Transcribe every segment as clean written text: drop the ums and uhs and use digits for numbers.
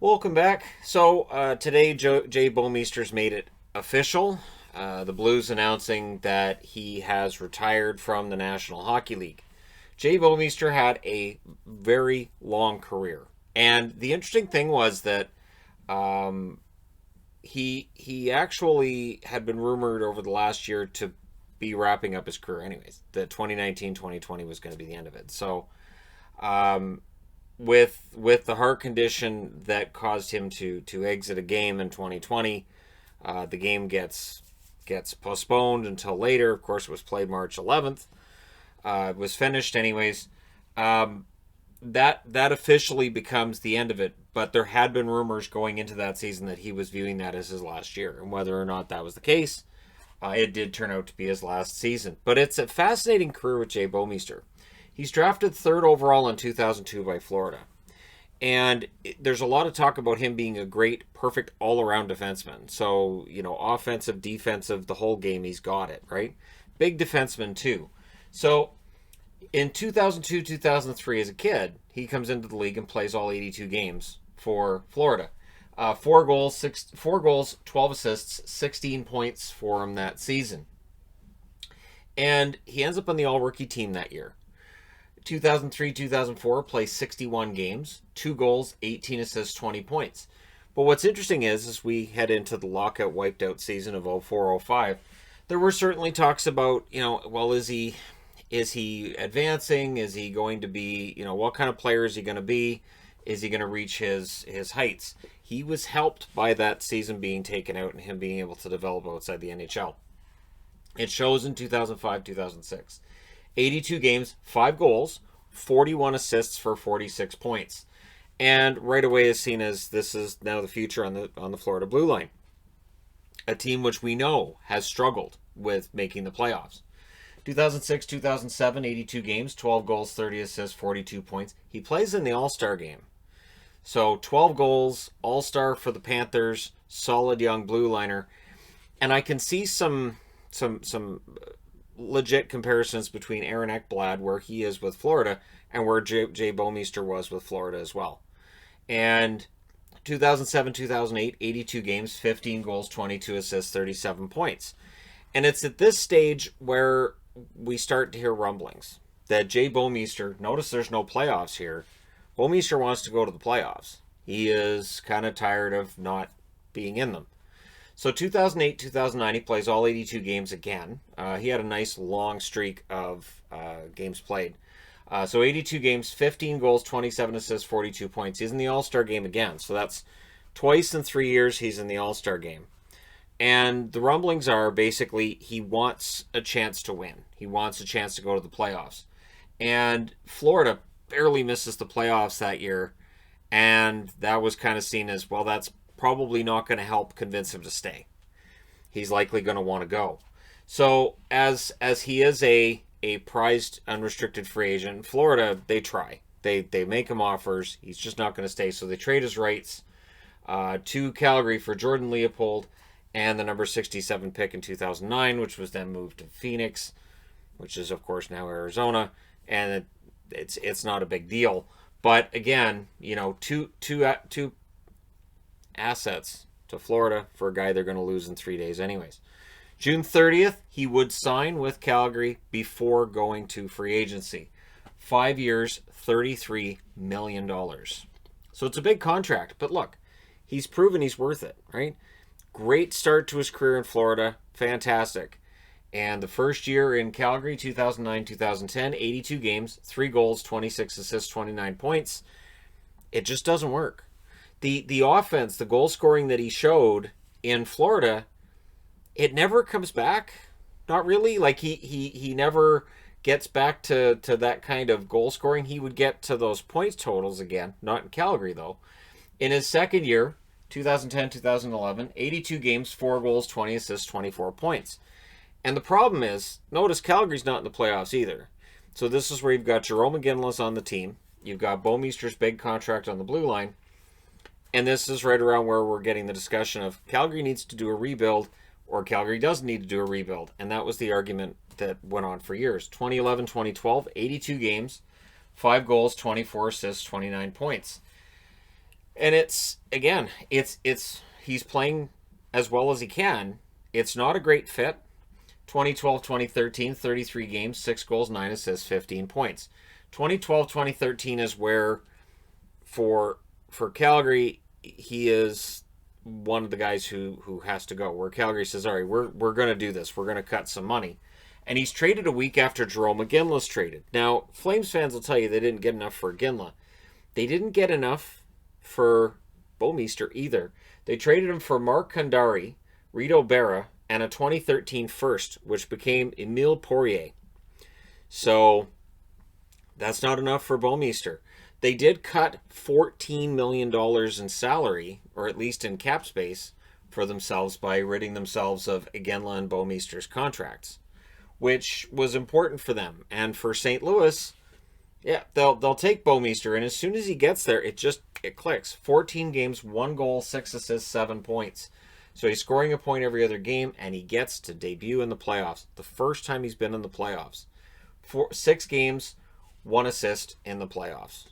Welcome back. So today, Jay Bouwmeester's made it official. The Blues announcing that he has retired from the National Hockey League. Jay Bouwmeester had a very long career, and the interesting thing was that he actually had been rumored over the last year to be wrapping up his career. Anyways, the 2019-2020 was going to be the end of it. So. With the heart condition that caused him to exit a game in 2020, the game gets postponed until later. Of course, it was played March 11th. It was finished anyways. That officially becomes the end of it. But there had been rumors going into that season that he was viewing that as his last year, and whether or not that was the case, it did turn out to be his last season. But it's a fascinating career with Jay Bouwmeester. He's drafted third overall in 2002 by Florida. And there's a lot of talk about him being a great, perfect all-around defenseman. So, offensive, defensive, the whole game, he's got it, right? Big defenseman, too. So, in 2002, 2003, as a kid, he comes into the league and plays all 82 games for Florida. 4 goals, 12 assists, 16 points for him that season. And he ends up on the all-rookie team that year. 2003-2004, plays 61 games, 2 goals, 18 assists, 20 points. But what's interesting is, as we head into the lockout wiped out season of 04-05, there were certainly talks about, is he advancing? Is he going to be, what kind of player is he going to be? Is he going to reach his heights? He was helped by that season being taken out and him being able to develop outside the NHL. It shows in 2005-2006. 82 games, 5 goals, 41 assists for 46 points. And right away is seen as this is now the future on the Florida Blue Line. A team which we know has struggled with making the playoffs. 2006-2007, 82 games, 12 goals, 30 assists, 42 points. He plays in the All-Star game. So 12 goals, All-Star for the Panthers, solid young blue liner. And I can see some legit comparisons between Aaron Ekblad, where he is with Florida, and where Jay Bouwmeester was with Florida as well. And 2007-2008, 82 games, 15 goals, 22 assists, 37 points. And it's at this stage where we start to hear rumblings that Jay Bouwmeester, notice there's no playoffs here, Bouwmeester wants to go to the playoffs. He is kind of tired of not being in them. So 2008-2009, he plays all 82 games again. He had a nice long streak of games played. So 82 games, 15 goals, 27 assists, 42 points. He's in the All-Star game again. So that's twice in 3 years he's in the All-Star game. And the rumblings are basically he wants a chance to win. He wants a chance to go to the playoffs. And Florida barely misses the playoffs that year. And that was kind of seen as, well, that's probably not going to help convince him to stay. He's likely going to want to go. So as he is a prized unrestricted free agent, Florida, they try. They make him offers. He's just not going to stay. So they trade his rights to Calgary for Jordan Leopold and the number 67 pick in 2009, which was then moved to Phoenix, which is, of course, now Arizona. And it's not a big deal. But again, two assets to Florida for a guy they're going to lose in 3 days anyways. June 30th, he would sign with Calgary before going to free agency. 5 years, $33 million. So it's a big contract. But look, he's proven he's worth it, right? Great start to his career in Florida. Fantastic. And the first year in Calgary, 2009-2010, 82 games, 3 goals, 26 assists, 29 points. It just doesn't work. The offense, the goal scoring that he showed in Florida, it never comes back. Not really. Like he never gets back to that kind of goal scoring. He would get to those points totals again. Not in Calgary, though. In his second year, 2010-2011, 82 games, 4 goals, 20 assists, 24 points. And the problem is, notice Calgary's not in the playoffs either. So this is where you've got Jerome McGinless on the team. You've got Bouwmeester's big contract on the blue line. And this is right around where we're getting the discussion of Calgary needs to do a rebuild or Calgary doesn't need to do a rebuild. And that was the argument that went on for years. 2011-2012, 82 games, 5 goals, 24 assists, 29 points. And it's again, it's he's playing as well as he can. It's not a great fit. 2012, 2013, 33 games, 6 goals, 9 assists, 15 points. 2012, 2013 is where for Calgary he is one of the guys who has to go. Where Calgary says, "All right, we're going to do this. We're going to cut some money." And he's traded a week after Jerome McGinley's traded. Now, Flames fans will tell you they didn't get enough for Ginla. They didn't get enough for Bouwmeester either. They traded him for Mark Kandari, Rito Berra, and a 2013 first, which became Emile Poirier. So that's not enough for Bouwmeester. They did cut $14 million in salary, or at least in cap space, for themselves by ridding themselves of Iginla and Bouwmeester's contracts, which was important for them. And for St. Louis, yeah, they'll take Bouwmeester, and as soon as he gets there, it clicks. 14 games, 1 goal, 6 assists, 7 points. So he's scoring a point every other game, and he gets to debut in the playoffs. The first time he's been in the playoffs. 6 games, 1 assist in the playoffs.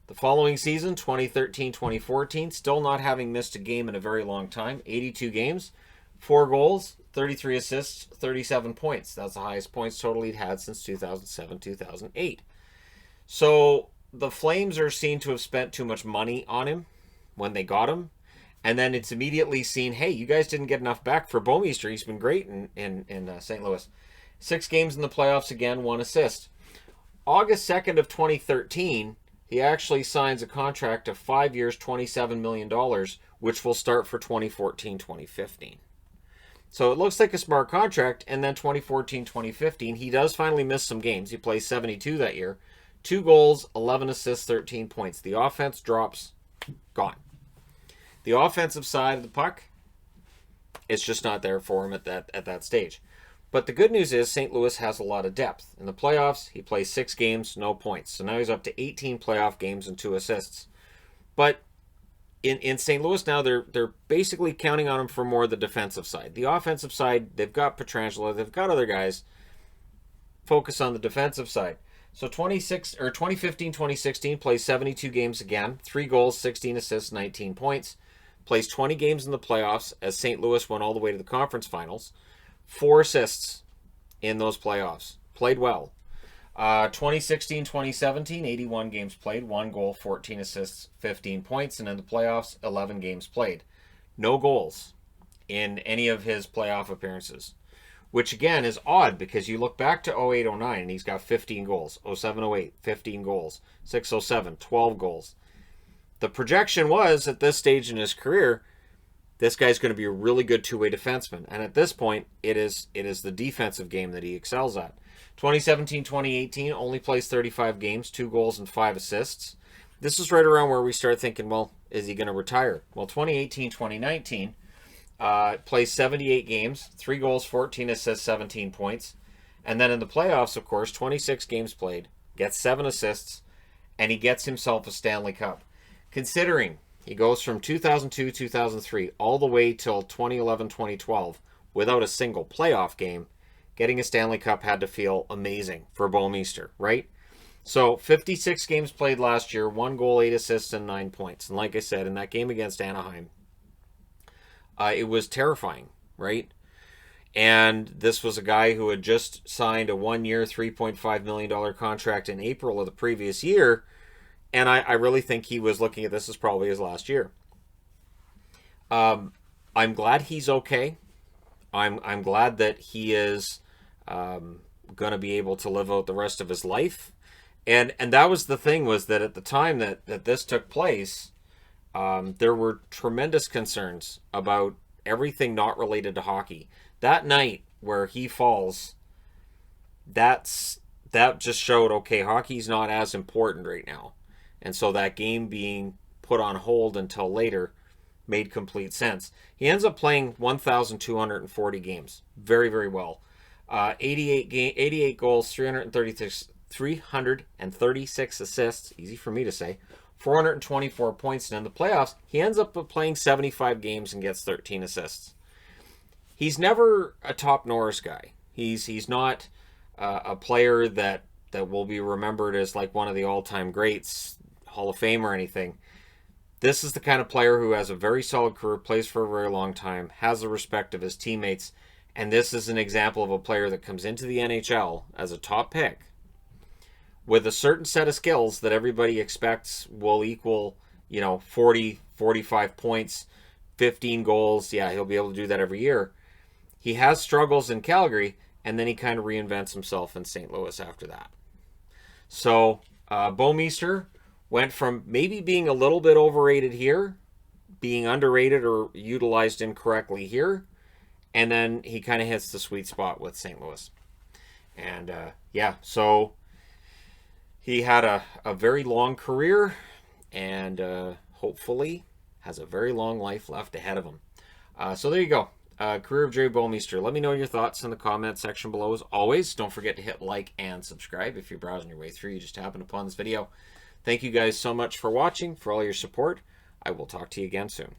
The following season, 2013-2014, still not having missed a game in a very long time. 82 games, 4 goals, 33 assists, 37 points. That's the highest points total he'd had since 2007-2008. So the Flames are seen to have spent too much money on him when they got him. And then it's immediately seen, hey, you guys didn't get enough back for Bouwmeester. He's been great in St. Louis. 6 games in the playoffs again, 1 assist. August 2nd of 2013, he actually signs a contract of 5 years, $27 million, which will start for 2014-2015. So it looks like a smart contract. And then 2014-2015, he does finally miss some games. He plays 72 that year. 2 goals, 11 assists, 13 points. The offense drops, gone. The offensive side of the puck, it's just not there for him at that stage. But the good news is St. Louis has a lot of depth. In the playoffs, he plays 6 games, no points. So now he's up to 18 playoff games and 2 assists. But in St. Louis now, they're basically counting on him for more the defensive side. The offensive side, they've got Pietrangelo, they've got other guys. Focus on the defensive side. So 2015-2016 plays 72 games again, 3 goals, 16 assists, 19 points. Plays 20 games in the playoffs as St. Louis went all the way to the conference finals. 4 assists in those playoffs. Played well. 2016-2017, 81 games played, 1 goal, 14 assists, 15 points. And in the playoffs, 11 games played. No goals in any of his playoff appearances. Which, again, is odd because you look back to 08-09 and he's got 15 goals. 07-08, 15 goals. 06-07, 12 goals. The projection was, at this stage in his career, this guy's going to be a really good two-way defenseman. And at this point, it is the defensive game that he excels at. 2017-2018, only plays 35 games, 2 goals and 5 assists. This is right around where we start thinking, well, is he going to retire? Well, 2018-2019... plays 78 games, 3 goals, 14 assists, 17 points. And then in the playoffs, of course, 26 games played, gets 7 assists, and he gets himself a Stanley Cup. Considering he goes from 2002-2003 all the way till 2011-2012 without a single playoff game, getting a Stanley Cup had to feel amazing for Bouwmeester, right? So 56 games played last year, 1 goal, 8 assists, and 9 points. And like I said, in that game against Anaheim, it was terrifying, right? And this was a guy who had just signed a 1-year, $3.5 million contract in April of the previous year. And I really think he was looking at this as probably his last year. I'm glad he's okay. I'm glad that he is going to be able to live out the rest of his life. And that was the thing, was that at the time that this took place, there were tremendous concerns about everything not related to hockey. That night where he falls, that just showed, okay, hockey's not as important right now. And so that game being put on hold until later made complete sense. He ends up playing 1,240 games. Very, very well. 88 goals, 336 assists. Easy for me to say. 424 points, and in the playoffs, he ends up playing 75 games and gets 13 assists. He's never a top Norris guy. He's not a player that will be remembered as like one of the all-time greats, Hall of Fame or anything. This is the kind of player who has a very solid career, plays for a very long time, has the respect of his teammates, and this is an example of a player that comes into the NHL as a top pick with a certain set of skills that everybody expects will equal, 40, 45 points, 15 goals. Yeah, he'll be able to do that every year. He has struggles in Calgary, and then he kind of reinvents himself in St. Louis after that. So, Bouwmeester went from maybe being a little bit overrated here, being underrated or utilized incorrectly here, and then he kind of hits the sweet spot with St. Louis. And so he had a very long career, and hopefully has a very long life left ahead of him. So there you go. Career of Jerry Bouwmeester. Let me know your thoughts in the comment section below. As always, don't forget to hit like and subscribe if you're browsing your way through. You just happened upon this video. Thank you guys so much for watching, for all your support. I will talk to you again soon.